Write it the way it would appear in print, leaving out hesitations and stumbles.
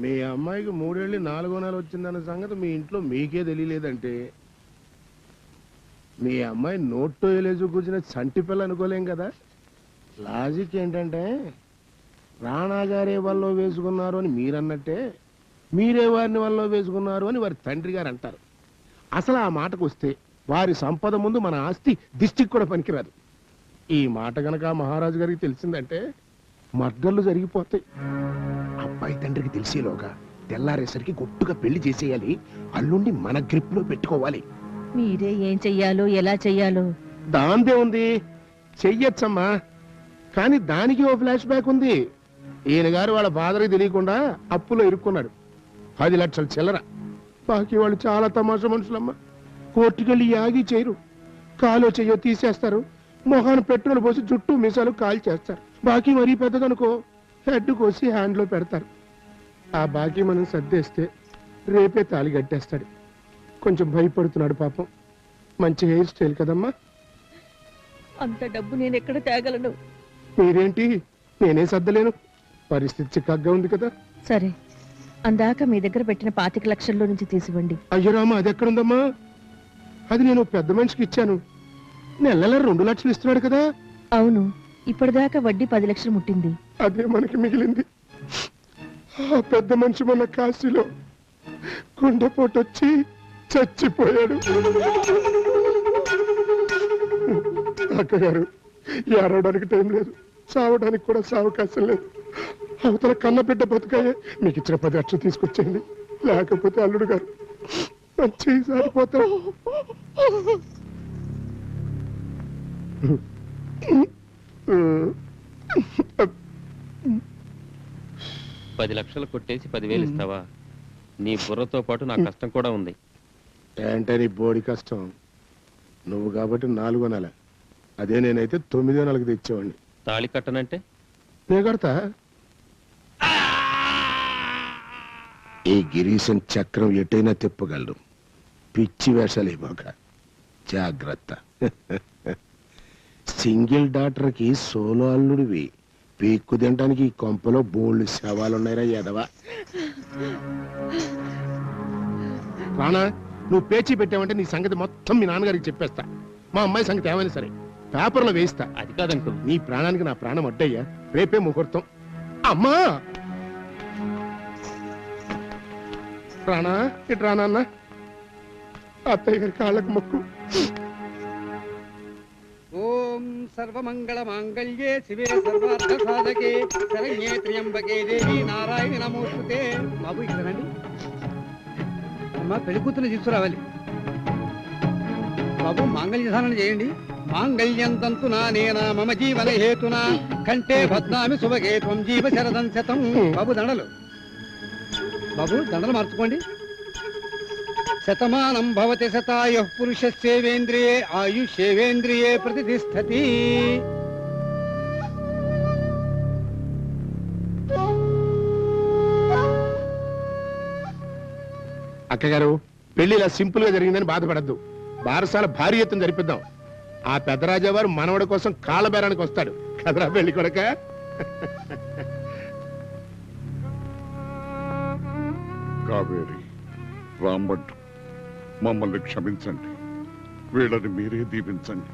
మీ అమ్మాయికి 3 ఏళ్ళు 4వ నెల వచ్చిందన్న సంగతి మీ ఇంట్లో మీకే తెలియలేదంటే మీ అమ్మాయి నోట్లో వేలేసి కూర్చున్న చంటి పిల్ల అనుకోలేం కదా. లాజిక్ ఏంటంటే రాణాగారే వల్ల వేసుకున్నారు అని మీరన్నట్టే మీరే వారిని వల్ల వేసుకున్నారు అని వారి తండ్రి గారు అంటారు. అసలు ఆ మాటకు వస్తే వారి సంపద ముందు మన ఆస్తి దిష్టికి కూడా పనికిరాదు. ఈ మాట గనక మహారాజు గారికి తెలిసిందంటే మర్డర్లు జరిగిపోతాయి. అబ్బాయి తండ్రికి తెలిసేలోగా తెల్లారేసరికి గొట్టుగా పెళ్లి చేసేయాలి. అల్లుండి మన గ్రిప్ లో పెట్టుకోవాలి. మీరే ఏం చెయ్యాలో ఎలా చెయ్యాలో. దాందే ఉంది, చెయ్యొచ్చమ్మా. కానీ దానికి ఓ ఫ్లాష్ బ్యాక్ ఉంది. ఈయన గారు వాళ్ళ ఫాదర్కి తెలియకుండా అప్పులో ఇరుక్కున్నాడు. 10 లక్షల చిల్లర. బాకీ వాళ్ళు చాలా తమాషా మనుషులమ్మా. కోర్టుకెళ్ళి యాగి చేయరు, కాలో చెయ్యో తీసేస్తారు, మొహాన్ని పెట్రోల్ పోసి జుట్టు మీసాలు కాల్ చేస్తారు. బాకీ మరీ పెద్దదనుకో హెడ్ కోసి హ్యాండ్లో పెడతారు. ఆ బాకీ మనం సర్దేస్తే రేపే తాళి కట్టేస్తాడు. కొంచెం భయపడుతున్నాడు పాపం. మంచి హెయిర్ స్టైల్ కదమ్మా. అంత డబ్బు నేను ఎక్కడ తేగలను? మీరేంటి, నేనే సర్దలేను. పరిస్థితి చిక్కగా ఉంది కదా. సరే, అందాక మీ దగ్గర పెట్టిన 25 లక్షల్లో నుంచి తీసివ్వండి. అయ్యో రామా, అది ఎక్కడుందమ్మా? అది నేను పెద్ద మనిషికి ఇచ్చాను. నెల 2 లక్షలు ఇస్తున్నాడు కదా. అవును, ఇప్పటిదాకా వడ్డీ 10 లక్షలు ముట్టింది. అదే మనకి మిగిలింది. ఆ పెద్ద మనిషి మొన్న కాశీలో గుండెపోటు వచ్చి చచ్చిపోయాడు. అక్కగారు, ఏడవడానికి టైం లేదు, చావడానికి కూడా సావకాశం లేదు. అవతల కన్న బిడ్డ బతుకాయే. మీకు ఇచ్చిన 10 లక్షలు తీసుకొచ్చేయండి, లేకపోతే అల్లుడు గారు మంచి సారిపోతాం. 10 లక్షలు కొట్టేసి 10,000 ఇస్తావా? నీ బుర్రతో పాటు నా కష్టం కూడా ఉంది. ఏంటే నీ బోడి కష్టం? నువ్వు కాబట్టి 4వ నెల, అదే నేనైతే 9వ నెలకు తెచ్చేవాడిని. తాళి కట్టనంటే నేను కడతా. ఈ గిరీశం చక్రం ఎటైనా తిప్పగలరు. పిచ్చి వేషాలు ఇవ్వక జాగ్రత్త. సింగిల్ డాక్టర్కి సోలో అల్లుడివి. పీక్కు తినడానికి ఈ కొంపలో బోల్డ్ శవాలున్నాయిరా ఎదవా. రానా, నువ్వు పేచీ పెట్టావంటే నీ సంగతి మొత్తం మీ నాన్నగారికి చెప్పేస్తా. మా అమ్మాయి సంగతి ఏమైనా సరే పేపర్లో వేయిస్తా. అది కాదంటూ నీ ప్రాణానికి నా ప్రాణం అడ్డయ్యా. రేపే ముహూర్తం. అమ్మా రానా, ఇటు రానా అన్న. అత్తయ్య గారి కాళ్ళకు మొక్కు. ఓం సర్వమంగళ మాంగళ్యే శివే సర్వార్థ సాధకే శరణ్యే త్ర్యంబకే దేవి నారాయణి నమోస్తుతే. బాబు ఇక్కడ రండి. అమ్మా, పెళ్లి కూతురు తీసుకురావాలి. బాబు, మాంగళ్య ధారణ చేయండి. మాంగళ్యం తంతునా నేనా మమ జీవన హేతునా కంటే బద్నామి శుభగే త్వం జీవ శరదం శతం. బాబు దండలు. బాబు దండలు మార్చుకోండి. శతమానం భవతి శతాయుః పురుషస్యేవేంద్రియే ఆయుష్యేవేంద్రియే ప్రతిష్టతి. అక్కగారు, పెళ్లి ఇలా సింపుల్ గా జరిగిందని బాధపడద్దు. బారసాల భారీ ఎత్తున జరిపిద్దాం. ఆ పెద్దరాజావారు మనవడి కోసం కాళ్ళబేరానికి వస్తాడు కదరా పెళ్లి కొడక. కావేరి, రాంభట్, మమ్మల్ని క్షమించండి. వీళ్ళని మీరే దీవించండి.